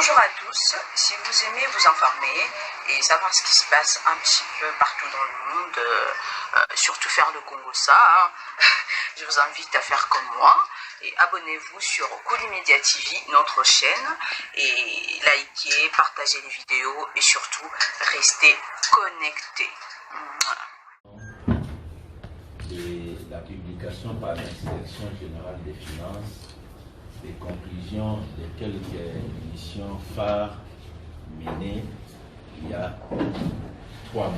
Bonjour à tous, si vous aimez vous informer et savoir ce qui se passe un petit peu partout dans le monde, surtout faire le Congo-ça, hein, je vous invite à faire comme moi et abonnez-vous sur Koulimedia TV, notre chaîne, et likez, partagez les vidéos et surtout restez connectés. Et la publication par l'Inspection générale des finances des conclusions de quelques missions phares menées il y a 3 mois.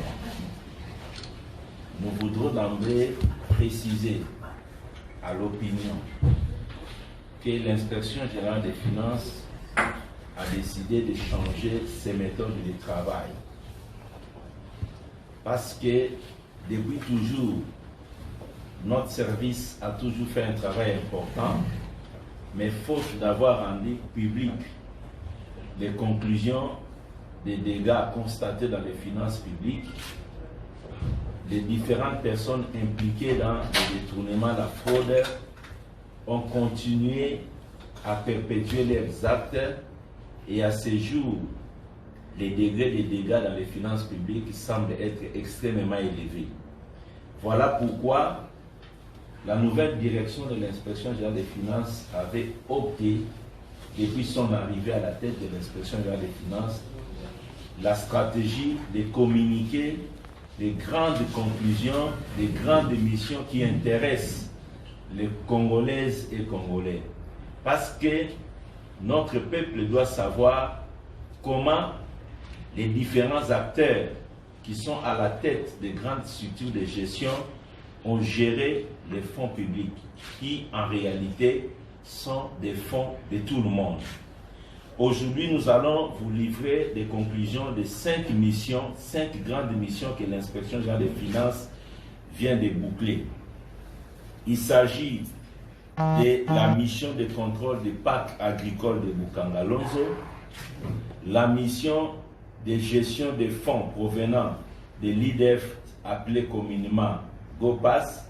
Nous voudrons d'emblée préciser à l'opinion que l'Inspection générale des finances a décidé de changer ses méthodes de travail. Parce que depuis toujours, notre service a toujours fait un travail important, mais faute d'avoir rendu public les conclusions des dégâts constatés dans les finances publiques, les différentes personnes impliquées dans le détournement, la fraude, ont continué à perpétuer leurs actes et à ce jour, les degrés de dégâts dans les finances publiques semblent être extrêmement élevés. Voilà pourquoi la nouvelle direction de l'Inspection générale des finances avait opté, depuis son arrivée à la tête de l'Inspection générale des finances, la stratégie de communiquer les grandes conclusions, les grandes missions qui intéressent les Congolaises et Congolais. Parce que notre peuple doit savoir comment les différents acteurs qui sont à la tête des grandes structures de gestion ont géré les fonds publics, qui en réalité sont des fonds de tout le monde. Aujourd'hui, nous allons vous livrer des conclusions de 5 missions, 5 grandes missions que l'Inspection générale des finances vient de boucler. Il s'agit de la mission de contrôle des parcs agricoles de Bukangalonzo, la mission de gestion des fonds provenant de l'IDF appelé communément GOPAS,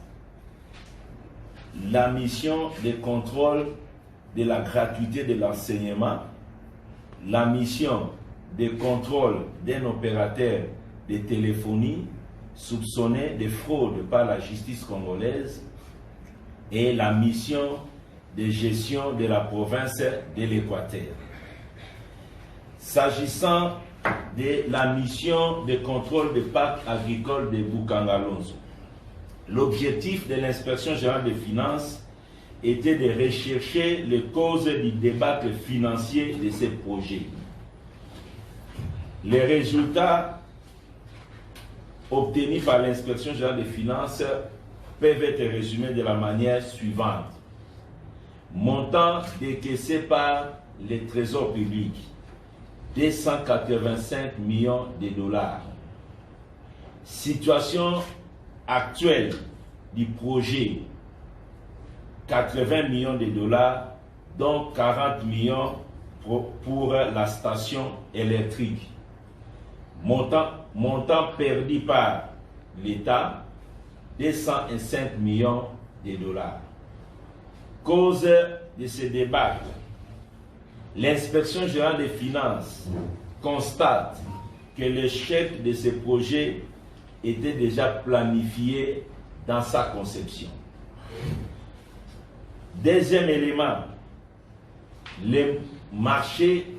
la mission de contrôle de la gratuité de l'enseignement, la mission de contrôle d'un opérateur de téléphonie soupçonné de fraude par la justice congolaise et la mission de gestion de la province de l'Équateur. S'agissant de la mission de contrôle des parcs agricoles de Bukangalonzo, l'objectif de l'Inspection générale des finances était de rechercher les causes du débâcle financier de ces projets. Les résultats obtenus par l'Inspection générale des finances peuvent être résumés de la manière suivante. Montant décaissé par les trésors publics, 285 millions de dollars. Situation actuelle du projet, 80 millions de dollars, dont 40 millions pour la station électrique. Montant perdu par l'État, 205 millions de dollars. Cause de ce débâcle, l'Inspection générale des finances constate que l'échec de ce projet était déjà planifié dans sa conception. Deuxième élément, les marchés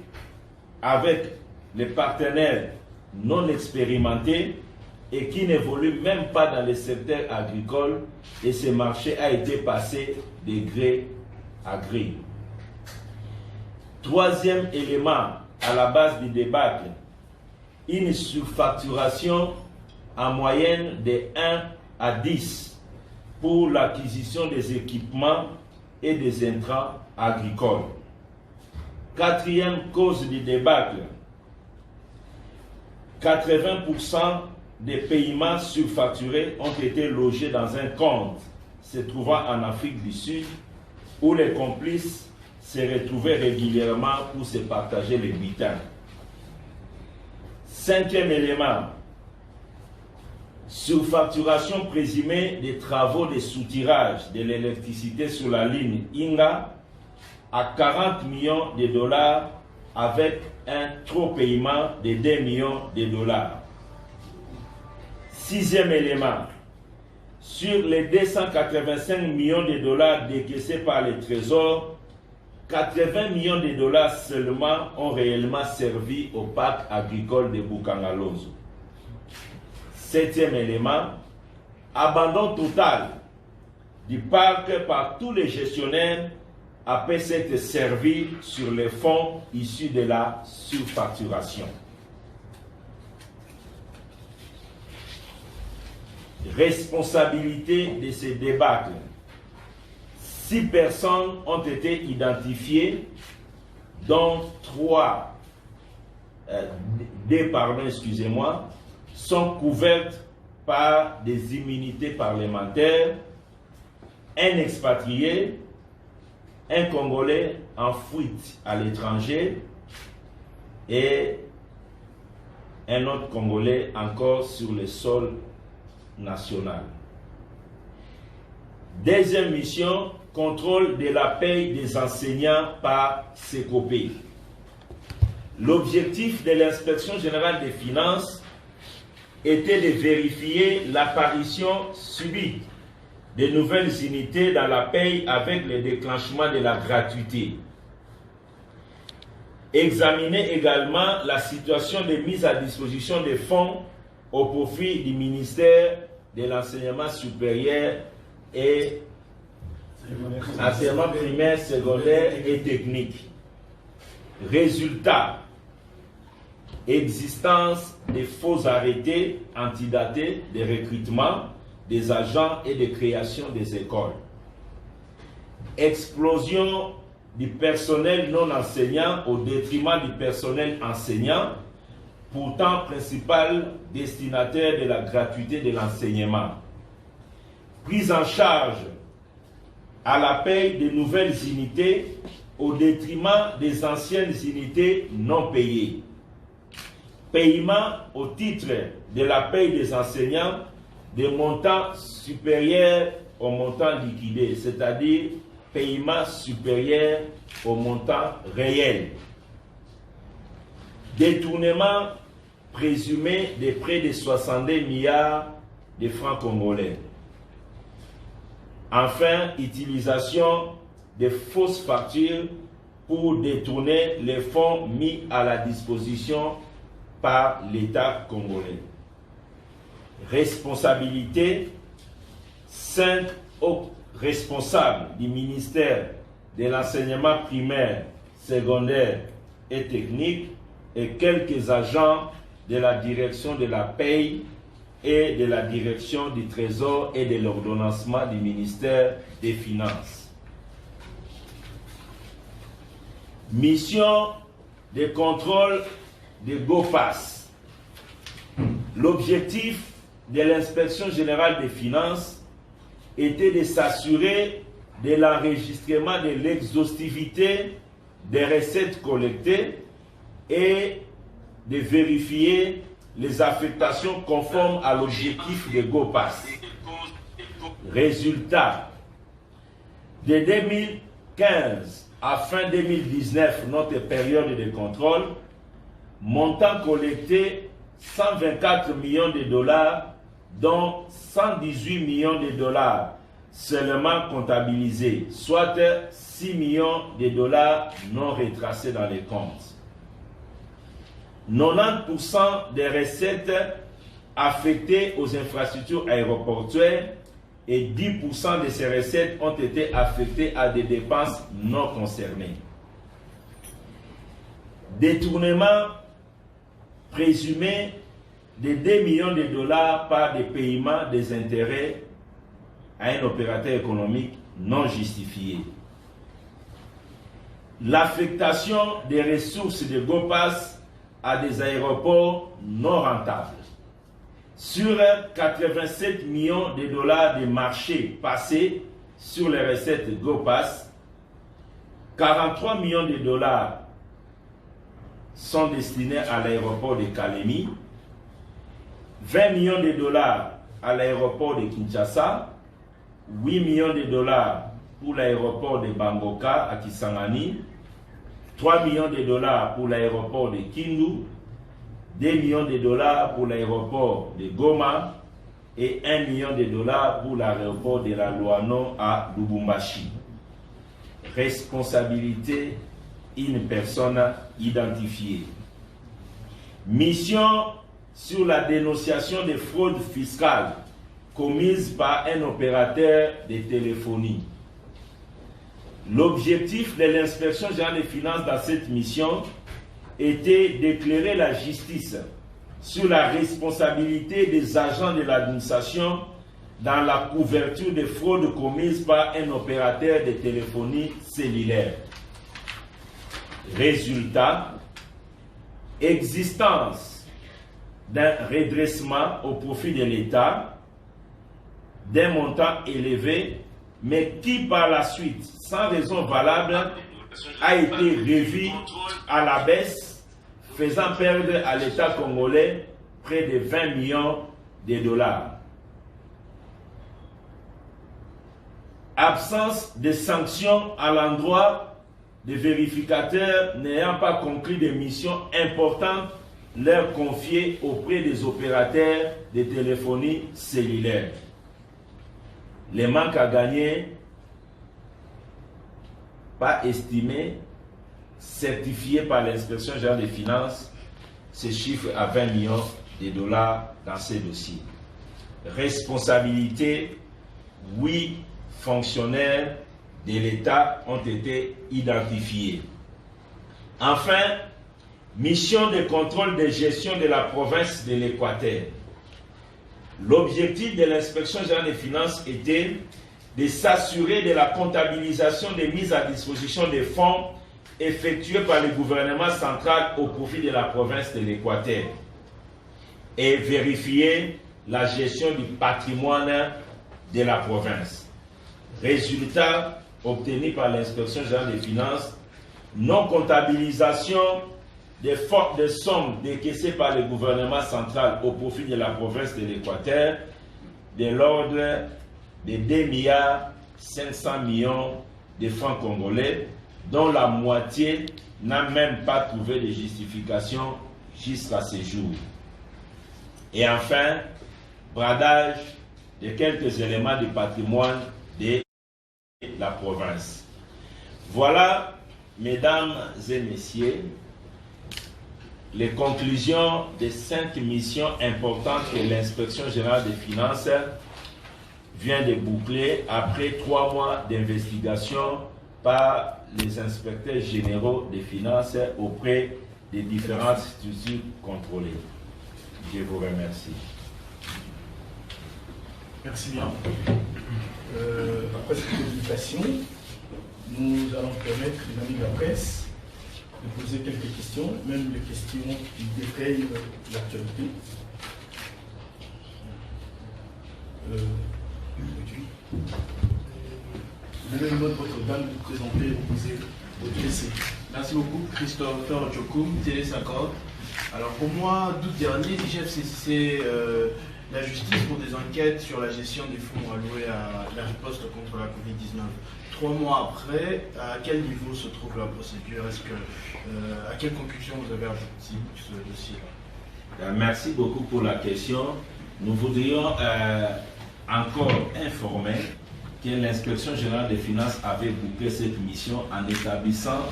avec les partenaires non expérimentés et qui n'évoluent même pas dans le secteur agricole, et ce marché a été passé de gré à gré. Troisième élément à la base du débâcle, une surfacturation en moyenne de 1 à 10 pour l'acquisition des équipements et des intrants agricoles. Quatrième cause du débâcle, 80% des paiements surfacturés ont été logés dans un compte se trouvant en Afrique du Sud, où les complices se retrouvaient régulièrement pour se partager les butins. Cinquième élément, surfacturation présumée des travaux de soutirage de l'électricité sur la ligne Inga à 40 millions de dollars avec un trop paiement de 2 millions de dollars. Sixième élément, sur les 285 millions de dollars décaissés par le Trésor, 80 millions de dollars seulement ont réellement servi au parc agricole de Bukangalozo. Septième élément, abandon total du parc par tous les gestionnaires après s'être servi sur les fonds issus de la surfacturation. Responsabilité de ces débâcles. 6 personnes ont été identifiées, dont 2 sont couvertes par des immunités parlementaires, un expatrié, un Congolais en fuite à l'étranger et un autre Congolais encore sur le sol national. Deuxième mission, contrôle de la paie des enseignants par Secopé. L'objectif de l'inspection générale des finances était de vérifier l'apparition subite de nouvelles unités dans la paie avec le déclenchement de la gratuité. Examiner également la situation de mise à disposition des fonds au profit du ministère de l'enseignement supérieur et enseignement primaire, secondaire et technique. Résultat, existence de faux arrêtés antidatés de recrutement des agents et de création des écoles. Explosion du personnel non enseignant au détriment du personnel enseignant, pourtant principal destinataire de la gratuité de l'enseignement. Prise en charge à la paie de nouvelles unités au détriment des anciennes unités non payées. Paiement au titre de la paie des enseignants des montants supérieurs au montant liquidé, c'est-à-dire paiement supérieur au montant réel. Détournement présumé de près de 62 milliards de francs congolais. Enfin, utilisation de fausses factures pour détourner les fonds mis à la disposition par l'État congolais. Responsabilité, 5 autres responsables du ministère de l'enseignement primaire, secondaire et technique et quelques agents de la direction de la paie et de la direction du Trésor et de l'ordonnancement du ministère des Finances. Mission de contrôle de GOPAS. L'objectif de l'inspection générale des finances était de s'assurer de l'enregistrement de l'exhaustivité des recettes collectées et de vérifier les affectations conformes à l'objectif de GOPAS. Résultat, de 2015 à fin 2019, notre période de contrôle, montant collecté 124 millions de dollars, dont 118 millions de dollars seulement comptabilisés, soit 6 millions de dollars non retracés dans les comptes. 90% des recettes affectées aux infrastructures aéroportuaires et 10% de ces recettes ont été affectées à des dépenses non concernées. Détournement présumé de 2 millions de dollars par des paiements des intérêts à un opérateur économique non justifié. L'affectation des ressources de GOPAS à des aéroports non rentables. Sur 87 millions de dollars de marchés passés sur les recettes GOPAS, 43 millions de dollars sont destinés à l'aéroport de Kalemi, 20 millions de dollars à l'aéroport de Kinshasa, 8 millions de dollars pour l'aéroport de Bamboka à Kisangani, 3 millions de dollars pour l'aéroport de Kindu, 2 millions de dollars pour l'aéroport de Goma et 1 million de dollars pour l'aéroport de la Loano à Lubumbashi. Responsabilité, une personne identifiée. Mission sur la dénonciation des fraudes fiscales commises par un opérateur de téléphonie. L'objectif de l'inspection générale des finances dans cette mission était d'éclairer la justice sur la responsabilité des agents de l'administration dans la couverture des fraudes commises par un opérateur de téléphonie cellulaire. Résultat, existence d'un redressement au profit de l'État d'un montant élevé, mais qui par la suite, sans raison valable, a été revu à la baisse, faisant perdre à l'État congolais près de 20 millions de dollars. Absence de sanctions à l'endroit des vérificateurs n'ayant pas conclu des missions importantes leur confiées auprès des opérateurs de téléphonie cellulaire. Les manques à gagner, pas estimés, certifiés par l'inspection générale des finances, se chiffrent à 20 millions de dollars dans ces dossiers. Responsabilité, 8 fonctionnaires de l'État ont été identifiés. Enfin, mission de contrôle de gestion de la province de l'Équateur. L'objectif de l'inspection générale des finances était de s'assurer de la comptabilisation des mises à disposition des fonds effectués par le gouvernement central au profit de la province de l'Équateur et vérifier la gestion du patrimoine de la province. Résultat obtenu par l'inspection générale des finances, non-comptabilisation des sommes décaissées par le gouvernement central au profit de la province de l'Équateur de l'ordre de 2 milliards 500 millions de francs congolais, dont la moitié n'a même pas trouvé de justification jusqu'à ce jour. Et enfin, bradage de quelques éléments du patrimoine de la province. Voilà, mesdames et messieurs, les conclusions des 5 missions importantes que l'inspection générale des finances vient de boucler après 3 mois d'investigation par les inspecteurs généraux des finances auprès des différentes structures contrôlées. Je vous remercie. Merci bien. Après cette présentation, nous allons permettre les amis de la presse de poser quelques questions, même les questions qui détaillent l'actualité. Donnez-nous votre dame de vous présenter et vous poser votre essai. Merci beaucoup, Christopher Djokoum, Télé 50. Alors pour moi, d'août dernier, l'IGF saisissait la justice pour des enquêtes sur la gestion des fonds alloués à la riposte contre la Covid-19. 3 mois après, à quel niveau se trouve la procédure? À quelle conclusion vous avez abouti ce dossier-là? Merci beaucoup pour la question. Nous voudrions encore informer que l'inspection générale des finances avait bouclé cette mission en établissant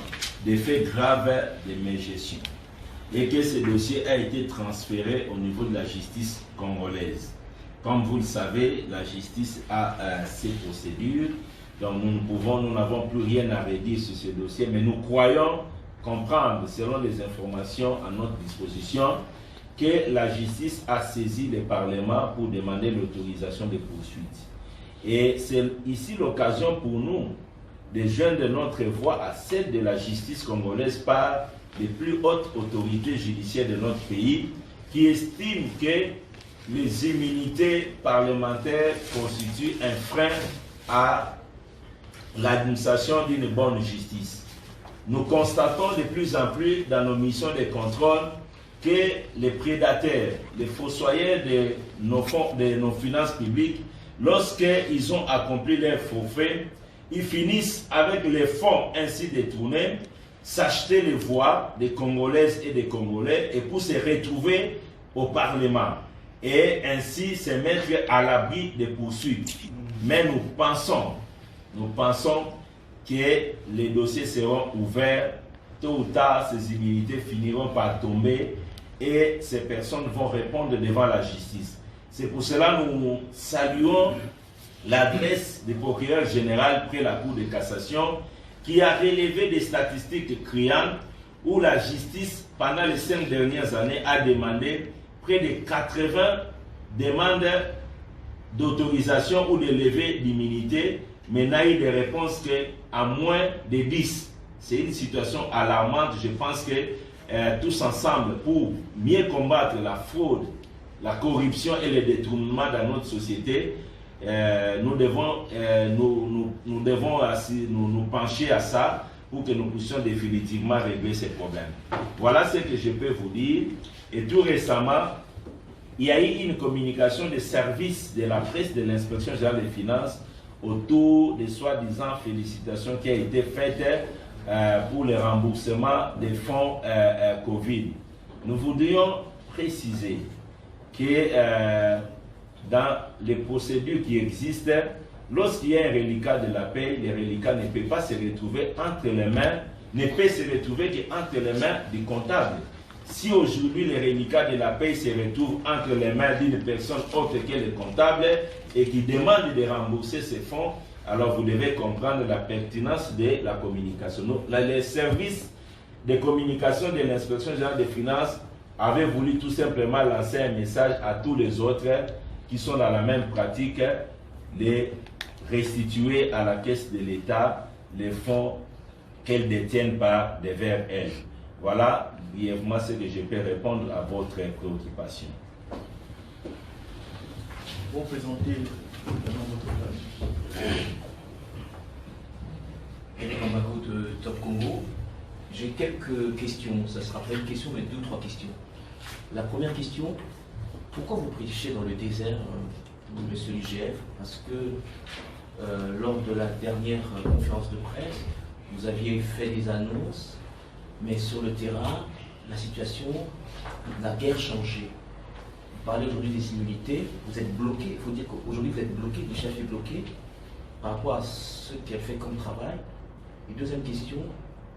des faits graves de mégestion et que ce dossier a été transféré au niveau de la justice congolaise. Comme vous le savez, la justice a ses procédures, donc nous n'avons plus rien à redire sur ce dossier, mais nous croyons comprendre, selon les informations à notre disposition, que la justice a saisi le Parlement pour demander l'autorisation des poursuites. Et c'est ici l'occasion pour nous de joindre notre voix à celle de la justice congolaise par les plus hautes autorités judiciaires de notre pays qui estiment que les immunités parlementaires constituent un frein à l'administration d'une bonne justice. Nous constatons de plus en plus dans nos missions de contrôle que les prédateurs, les fossoyeurs de nos finances publiques, lorsqu'ils ont accompli leur forfait, ils finissent avec les fonds ainsi détournés s'acheter les voix des Congolaises et des Congolais et pour se retrouver au Parlement et ainsi se mettre à l'abri des poursuites. Mais nous pensons que les dossiers seront ouverts, tôt ou tard ces immunités finiront par tomber et ces personnes vont répondre devant la justice. C'est pour cela que nous saluons l'adresse du procureur général près la Cour de cassation qui a relevé des statistiques criantes où la justice, pendant les 5 dernières années, a demandé près de 80 demandes d'autorisation ou de levée d'immunité, mais n'a eu de réponse qu'à moins de 10. C'est une situation alarmante. Je pense que tous ensemble, pour mieux combattre la fraude, la corruption et le détournement dans notre société, nous devons nous pencher à ça pour que nous puissions définitivement régler ces problèmes. Voilà ce que je peux vous dire. Et tout récemment, il y a eu une communication des services de la presse de l'Inspection générale des finances autour des soi-disant félicitations qui ont été faites pour le remboursement des fonds Covid. Nous voudrions préciser que dans les procédures qui existent, lorsqu'il y a un reliquat de la paie, le reliquat ne peut pas se retrouver entre les mains, ne peut se retrouver qu'entre les mains du comptable. Si aujourd'hui le reliquat de la paie se retrouve entre les mains d'une personne autre que le comptable et qui demande de rembourser ces fonds, alors vous devez comprendre la pertinence de la communication. Les services de communication de l'Inspection générale des finances avaient voulu tout simplement lancer un message à tous les autres qui sont dans la même pratique de restituer à la caisse de l'État les fonds qu'elle détiennent par devers elle. Voilà brièvement ce que je peux répondre à votre préoccupation. Vous présentez votre page. Eric Ambako de Top Congo. J'ai quelques questions. Ça ne sera pas une question, mais 2 ou 3 questions. La première question, pourquoi vous prêchez dans le désert, monsieur l'IGF? Parce que lors de la dernière conférence de presse, vous aviez fait des annonces, mais sur le terrain, la situation n'a guère changé. Vous parlez aujourd'hui des immunités, vous êtes bloqué, il faut dire qu'aujourd'hui vous êtes bloqué, le chef est bloqué par rapport à ce qu'elle fait comme travail. Et deuxième question,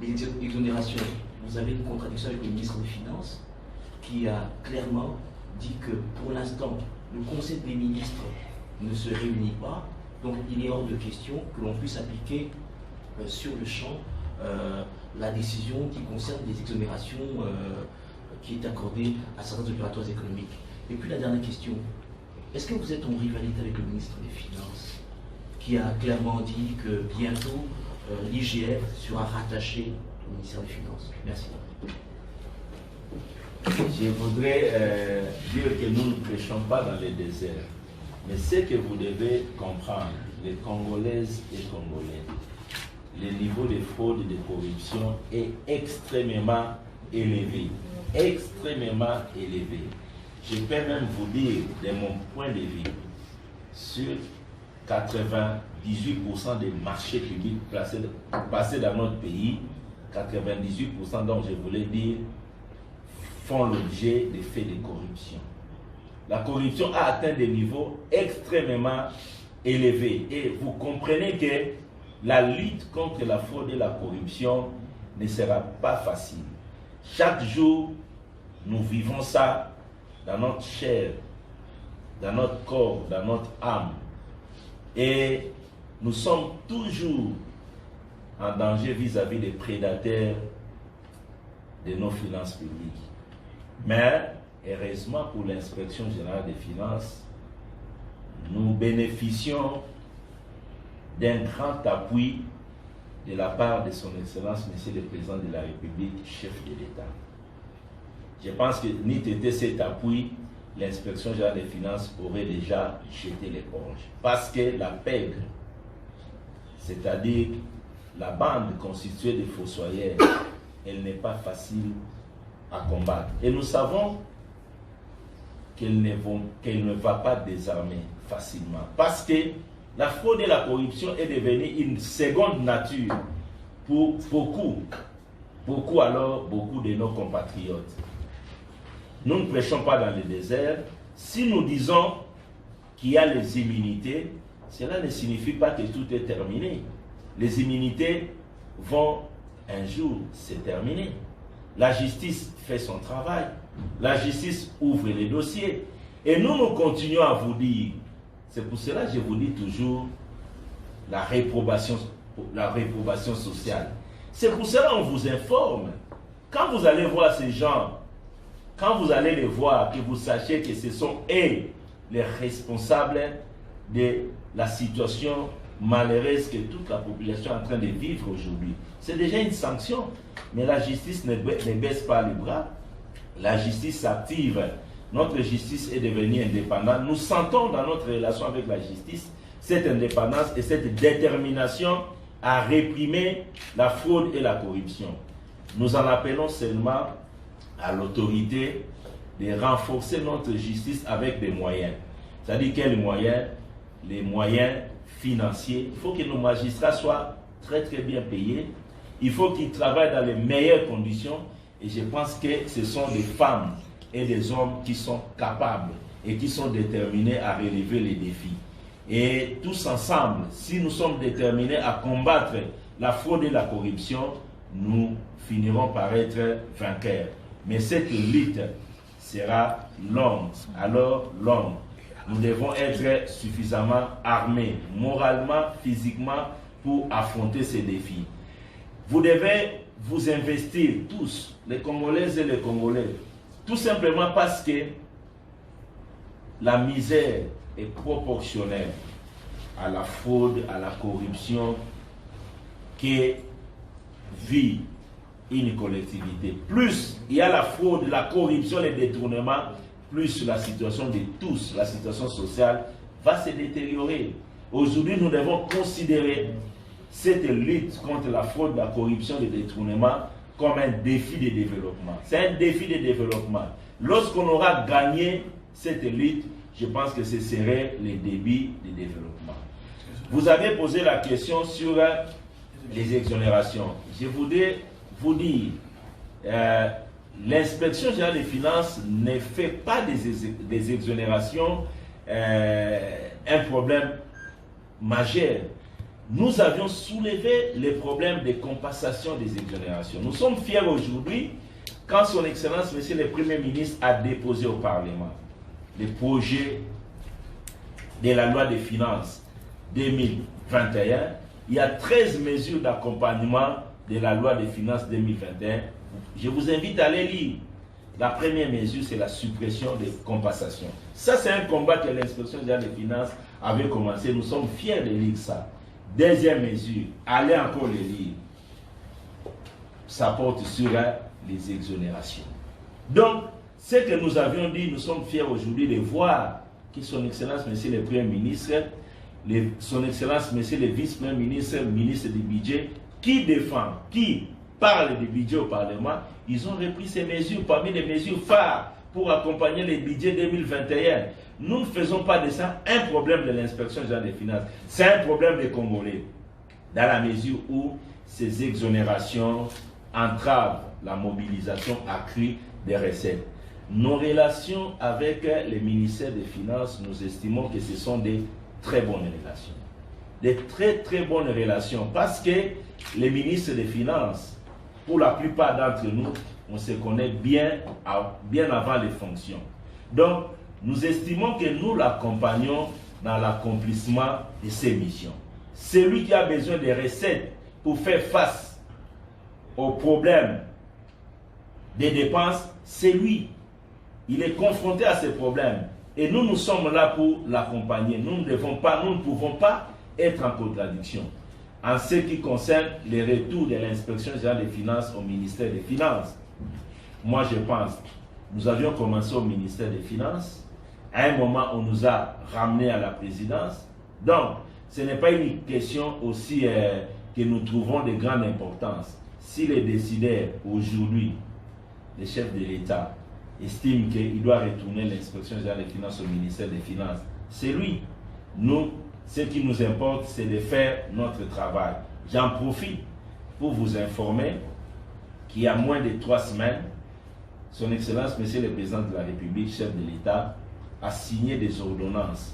les exonérations. Vous avez une contradiction avec le ministre des Finances qui a clairement dit que pour l'instant, le Conseil des ministres ne se réunit pas, donc il est hors de question que l'on puisse appliquer sur le champ la décision qui concerne les exonérations qui est accordée à certains opérateurs économiques. Et puis la dernière question, est-ce que vous êtes en rivalité avec le ministre des Finances qui a clairement dit que bientôt l'IGF sera rattaché au ministère des Finances? Merci. Je voudrais dire que nous ne prêchons pas dans le désert. Mais ce que vous devez comprendre, les Congolaises et Congolais, le niveau de fraude et de corruption est extrêmement élevé. Extrêmement élevé. Je peux même vous dire, de mon point de vue, sur 98% des marchés publics passés dans notre pays, 98% dont je voulais dire, font l'objet de faits de corruption. La corruption a atteint des niveaux extrêmement élevés. Et vous comprenez que la lutte contre la fraude et la corruption ne sera pas facile. Chaque jour, nous vivons ça dans notre chair, dans notre corps, dans notre âme. Et nous sommes toujours en danger vis-à-vis des prédateurs de nos finances publiques. Mais, heureusement pour l'Inspection générale des finances, nous bénéficions d'un grand appui de la part de son Excellence, Monsieur le Président de la République, chef de l'État. Je pense que n'eût été cet appui, l'Inspection générale des finances aurait déjà jeté l'éponge. Parce que la PEG, c'est-à-dire la bande constituée de fossoyeurs, elle n'est pas facile à combattre. Et nous savons qu'elle ne va pas désarmer facilement. Parce que la fraude et la corruption est devenue une seconde nature pour beaucoup. beaucoup de nos compatriotes. Nous ne prêchons pas dans le désert. Si nous disons qu'il y a les immunités, cela ne signifie pas que tout est terminé. Les immunités vont un jour se terminer. La justice fait son travail. La justice ouvre les dossiers. Et nous continuons à vous dire, c'est pour cela que je vous dis toujours la réprobation sociale. C'est pour cela qu'on vous informe. Quand vous allez voir ces gens, quand vous allez les voir, que vous sachiez que ce sont eux les responsables de la situation malheureuse que toute la population est en train de vivre aujourd'hui. C'est déjà une sanction. Mais la justice ne baisse pas les bras. La justice s'active. Notre justice est devenue indépendante. Nous sentons dans notre relation avec la justice cette indépendance et cette détermination à réprimer la fraude et la corruption. Nous en appelons seulement à l'autorité de renforcer notre justice avec des moyens. C'est-à-dire quels moyens? Les moyens financiers. Il faut que nos magistrats soient très très bien payés. Il faut qu'ils travaillent dans les meilleures conditions. Et je pense que ce sont des femmes et des hommes qui sont capables et qui sont déterminés à relever les défis. Et tous ensemble, si nous sommes déterminés à combattre la fraude et la corruption, nous finirons par être vainqueurs. Mais cette lutte sera longue, alors longue. Nous devons être suffisamment armés, moralement, physiquement, pour affronter ces défis. Vous devez vous investir tous, les Congolaises et les Congolais, tout simplement parce que la misère est proportionnelle à la fraude, à la corruption que vit une collectivité. Plus il y a la fraude, la corruption, les détournements, plus la situation de tous, la situation sociale va se détériorer. Aujourd'hui, nous devons considérer cette lutte contre la fraude, la corruption, les détournements comme un défi de développement. C'est un défi de développement. Lorsqu'on aura gagné cette lutte, je pense que ce serait le début de développement. Vous avez posé la question sur les exonérations. Je voudrais vous dire, l'inspection générale des finances ne fait pas des exonérations un problème majeur. Nous avions soulevé les problèmes de compensation des exonérations. Nous sommes fiers aujourd'hui quand son Excellence, Monsieur le Premier ministre, a déposé au Parlement le projet de la loi des finances 2021. Il y a 13 mesures d'accompagnement de la loi des finances 2021. Je vous invite à les lire. La première mesure, c'est la suppression des compensations. Ça, c'est un combat que l'inspection générale des finances avait commencé. Nous sommes fiers de lire ça. Deuxième mesure, allez encore les lire. Ça porte sur les exonérations. Donc, ce que nous avions dit, nous sommes fiers aujourd'hui de voir que son Excellence, Monsieur le Premier ministre, son Excellence, Monsieur le Vice-Premier ministre, ministre du Budget, qui défend, qui parle du budget au Parlement, ils ont repris ces mesures parmi les mesures phares pour accompagner les budgets 2021. Nous ne faisons pas de ça un problème de l'inspection générale des finances. C'est un problème des Congolais, dans la mesure où ces exonérations entravent la mobilisation accrue des recettes. Nos relations avec les ministères des Finances, nous estimons que ce sont des très bonnes relations. Des très très bonnes relations, parce que les ministres des Finances, pour la plupart d'entre nous, on se connaît bien avant les fonctions. Donc, nous estimons que nous l'accompagnons dans l'accomplissement de ses missions. Celui qui a besoin de recettes pour faire face aux problèmes des dépenses, c'est lui. Il est confronté à ces problèmes. Et nous, nous sommes là pour l'accompagner. Nous ne pouvons pas être en contradiction. En ce qui concerne les retours de l'inspection générale des finances au ministère des Finances, moi je pense, nous avions commencé au ministère des Finances, à un moment on nous a ramenés à la présidence. Donc, ce n'est pas une question aussi que nous trouvons de grande importance. Si les décideurs aujourd'hui, les chefs de l'État, estiment qu'il doit retourner l'inspection générale des finances au ministère des Finances, c'est lui. Nous, ce qui nous importe, c'est de faire notre travail. J'en profite pour vous informer qu'il y a moins de 3 semaines, son Excellence, Monsieur le Président de la République, chef de l'État, a signé des ordonnances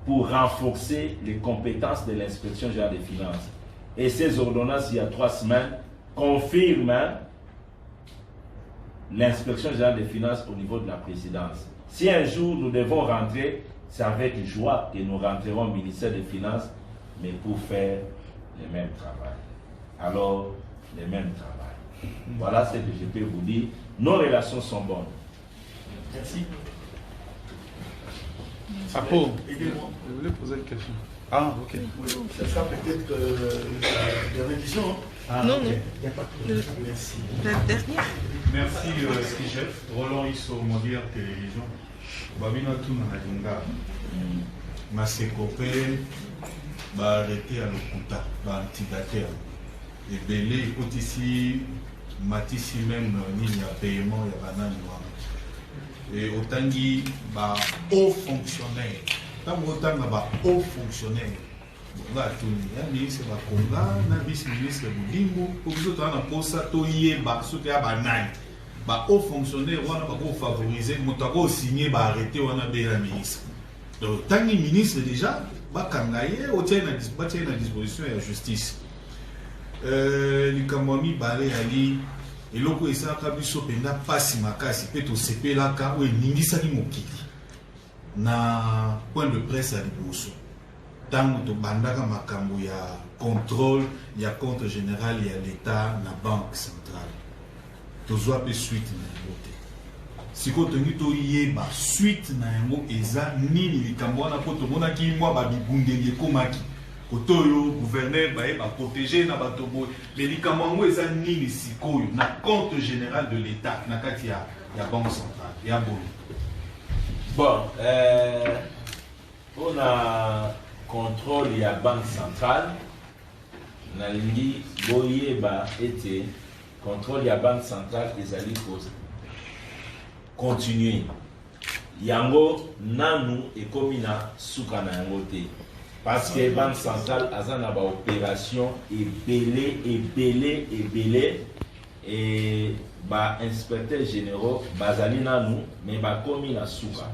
pour renforcer les compétences de l'inspection générale des finances. Et ces ordonnances, il y a 3 semaines, confirment l'inspection générale des finances au niveau de la présidence. Si un jour nous devons rentrer, c'est avec joie que nous rentrerons au ministère des Finances, mais pour faire le même travail. Alors, le même travail. Voilà ce que je peux vous dire. Nos relations sont bonnes. Merci. Apo, Aidez-moi. je voulais poser une question. Ah, ok. Oui, ça sera peut-être des révisions. Hein. Ah, Non, ok. non. Il n'y a pas de Merci. La dernière. Merci Skijef, Roland Isso, Modière Télévision. Babina Touna Nadinga, Masekope, arrêté à l'Okuta, antidateur. Et Belé, écoute ici, Matisse même, il y a paiement, il y a banane. Et autangi, haut fonctionnaire. Tant autant haut fonctionnaire. Nga tuni ya ministre bakonga na vice ministre Bolingo pour que tout en posa to yeba soki ya banani ba haut fonctionnaire wana ba ko favoriser moto ko signer ba arrêter wana be la ministre donc tangi ministre déjà ba kangaye o tiena disposition ya justice likamwami bare ali eloko esaka biso penda pasi makasi pe to sepelaka o eningisaki mokili na point de presse à liboso. Tant de bandaka makambo ya contrôle, ya compte général ya l'État na banque centrale. Tozwa pe suite na yote. Siko tongi to yeba suite na yango eza nini likambo wana po tomona ki mwa ba bibundeli ekomaki. Kotoyo gouverneur ba protéger na bato boy. Mais likambo yango eza nini sikoyo na compte général de l'État na kati ya banque centrale. Ya bon. Bon, on a contrôle de la banque centrale. Nalingi boyeba était contrôle de la banque centrale et allait continuer. Yango nanu et komina suka na yango te. Parce que la banque centrale a une opération belé et ba inspecteur généraux bazali nanu mais ba komi na suka.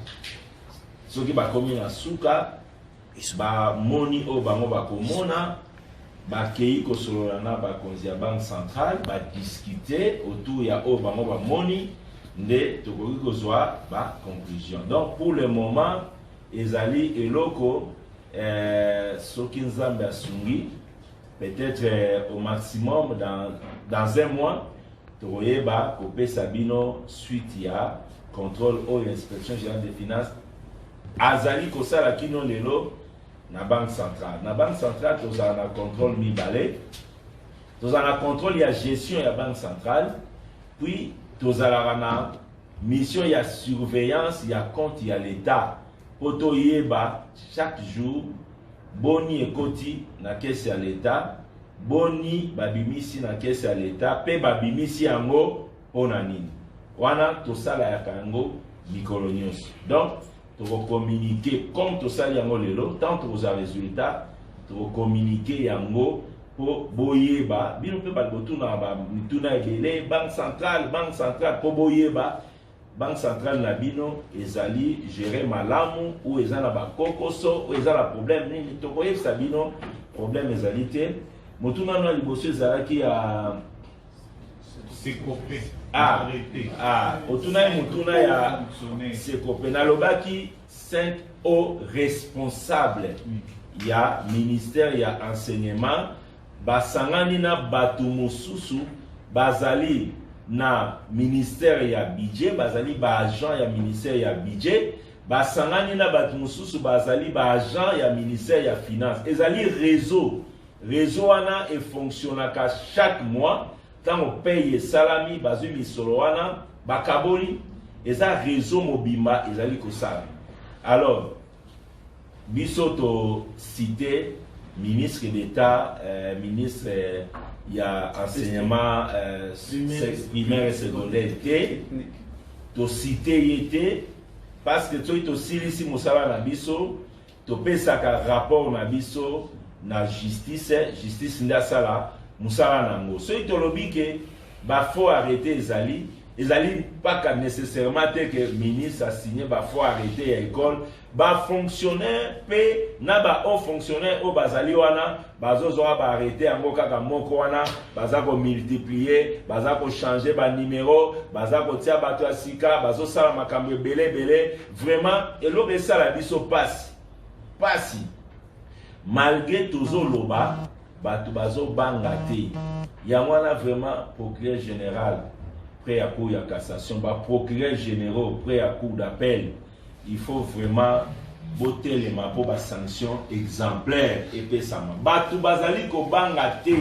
Soki ba komi na suka ba moni o bango ba komona ba kei ko solana ba konzi ya banque centrale ba discuter autour ya o bango ba moni nde tokoki kozwa ba conclusion. Donc pour le moment ezali eloko soki nzambe asungi peut-être au maximum dans un mois tokoyeba kopesa bino suite ya contrôle ou inspection générale des finances azali kosala kino lelo na banque centrale. Na banque centrale tozala na contrôle mibale, tozala na contrôle ya gestion ya banque centrale, puis tozala na mission ya surveillance ya compte ya l'État. Poto yeba chaque jour boni ekoti na caisse ya l'État, boni babimisi na caisse ya l'État, pe babimisi yango pona nini. Wana tosala ya kango mikolo nyonso. Donc pour communiquer comme tout ça yango lelo tant aux résultats pour communiquer yango pour boyeba bino pe ba botuna ba mituna ebele banque centrale pour boyeba banque centrale na bino ezali gérer malamu ou ezala ba kokoso ou ezala problème nini to koyebisa bino problème ezali te motuna na liboso ezalaki ya Sekope. Otuna mutuna ya Sekope nalobaki 5 hauts responsables ya ministère ya enseignement basangani na batu mosusu bazali na ministère ya budget bazali ba agent ya ministère ya budget basangani na batu mosusu bazali ba agent ya ministère ya finance ezali réseau wana e fonctionnaka chaque mois. Quand on paye salami, bazu misoloana, bakaboli, eza réseau mobimba, ezali kosala. Alors, bisoto cité ministre d'État, ministre il y a enseignement primaire et secondaire to cité yete parce que to silisi musala na biso, to pesaka rapport na biso na justice nda sala musala nango. So itolobi ke bah faut arrêter les alliés pas nécessairement que ministre a signé bah faut arrêter l'école bah fonctionnaire pe na ba haut fonctionnaire au bazali wana bazozo ba arrêter ango kaka moko wana baza ko multiplier baza ko changer ba numéro baza ko tia bato ya sika bazo sala makambo belé vraiment eloko ça la biso passe malgré toujours loba bato bazo bangate ya wana vraiment procureur général près à cour de cassation, procureur généraux près à cour d'appel, il faut vraiment voter les mains pour des sanctions exemplaires et pésamment. Batu bazali ko bangate,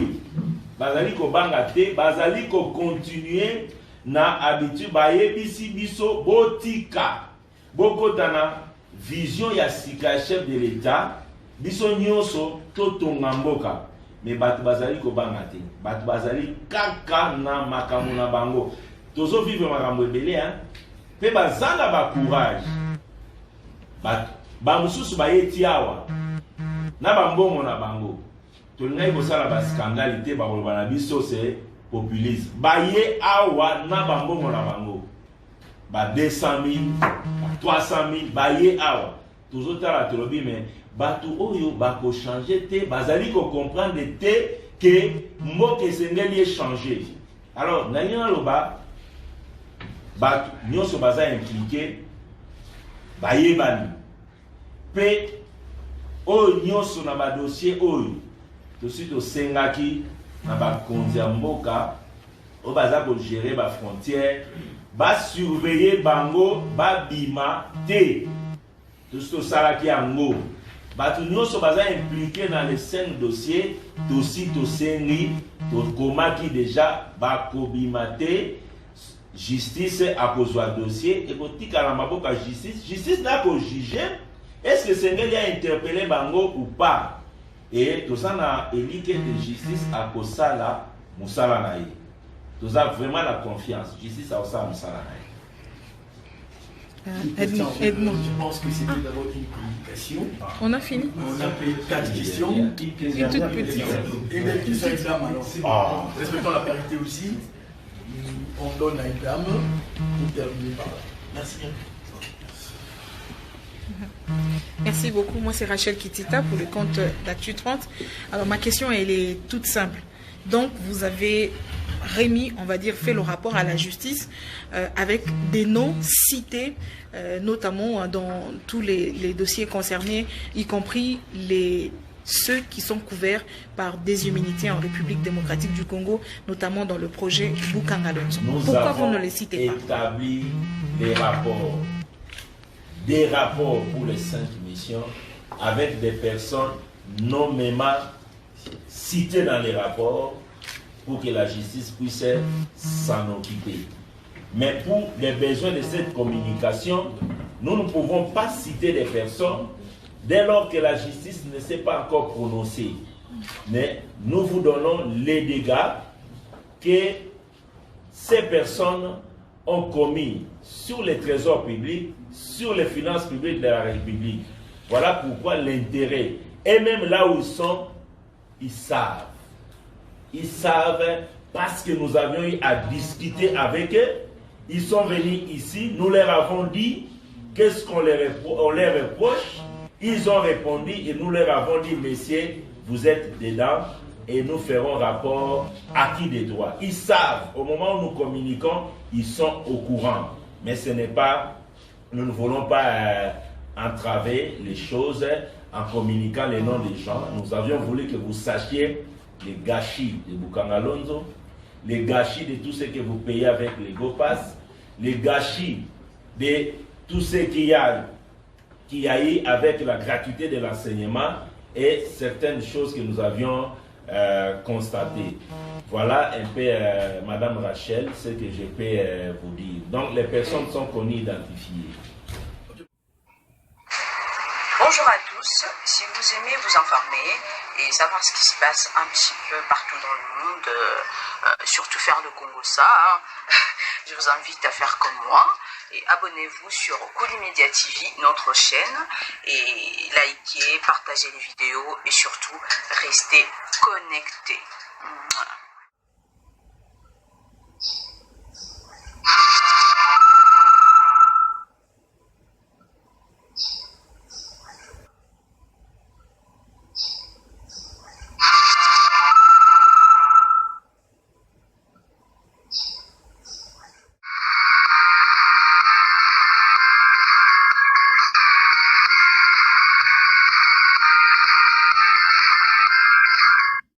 bazali ko continuer na habitude baye bisi biso botika, bokotana vision ya sika chef de l'État, biso nyonso totonga mboka. Mais batu bazali ko bangate, batu bazali kaka na makamu na bango. Tozo vivre makambo ebele hein pe bazanga ba courage ba mususu ba yeti awa na bambongo na bango tolingai kosala ba scandalité ba koloba na biso c'est populisme ba ye awa na bambongo na bango ba 200,000 ba 300,000 ba ye awa tozo tala tolobi mais batu oyo ba ko changer te bazali ko comprendre te que mboka esengeli changer alors na nyana loba batu nyonso baza impliqué bayebani pe oyo nyonso na badossier oyo tosi tosengaki na bakonzi ya mboka oyo baza kogere bafrontière basurveille bango babima te tosi tosalaki yango bato nyonso baza impliqué na les 5 dossiers tosi tosengi tokomaki déjà bakobima te justice a posé un dossier et pour tika la maboka justice n'a qu'au juger est-ce que Sengeli a interpellé Bango ou pas et tout ça n'a élu que la justice a posé la Moussala naï tout ça vraiment la confiance justice a posé Moussala naï Edmond, je pense que c'était d'abord une communication. On a fini. On a fait 4 questions. Une toute petite. Et bien, tout ça, alors. Respectons la parité aussi. On donne à une dame pour terminer par là. Merci. Merci beaucoup. Moi, c'est Rachel Kitita pour le compte d'Actu 30. Alors, ma question, elle est toute simple. Donc, vous avez remis, on va dire, fait le rapport à la justice avec des noms cités, notamment dans tous les dossiers concernés, y compris ceux qui sont couverts par des immunités en République démocratique du Congo, notamment dans le projet Bukangalonzo. Pourquoi vous ne les citez pas? Nous avons établi des rapports pour les 5 missions avec des personnes nommément citées dans les rapports pour que la justice puisse s'en occuper. Mais pour les besoins de cette communication, nous ne pouvons pas citer des personnes dès lors que la justice ne s'est pas encore prononcée. Mais nous vous donnons les dégâts que ces personnes ont commis sur les trésors publics, sur les finances publiques de la République. Voilà pourquoi l'intérêt. Et même là où ils sont, ils savent. Ils savent parce que nous avions eu à discuter avec eux. Ils sont venus ici, nous leur avons dit qu'est-ce qu'on leur reproche. Ils ont répondu et nous leur avons dit, messieurs, vous êtes dedans et nous ferons rapport acquis des droits. Ils savent, au moment où nous communiquons, ils sont au courant. Mais ce n'est pas, nous ne voulons pas entraver les choses en communiquant les noms des gens. Nous avions voulu que vous sachiez les gâchis de Bukangalonzo, les gâchis de tout ce que vous payez avec les GoPass, les gâchis de tout ce qu'il y a eu avec la gratuité de l'enseignement et certaines choses que nous avions constatées. Voilà un peu, Madame Rachel, ce que je peux vous dire. Donc, les personnes sont connues, identifiées. Bonjour à tous, si vous aimez vous informer et savoir ce qui se passe un petit peu partout dans le monde, surtout faire le Congo ça, hein, je vous invite à faire comme moi et abonnez-vous sur Koulimedia TV, notre chaîne, et likez, partagez les vidéos et surtout restez connectés.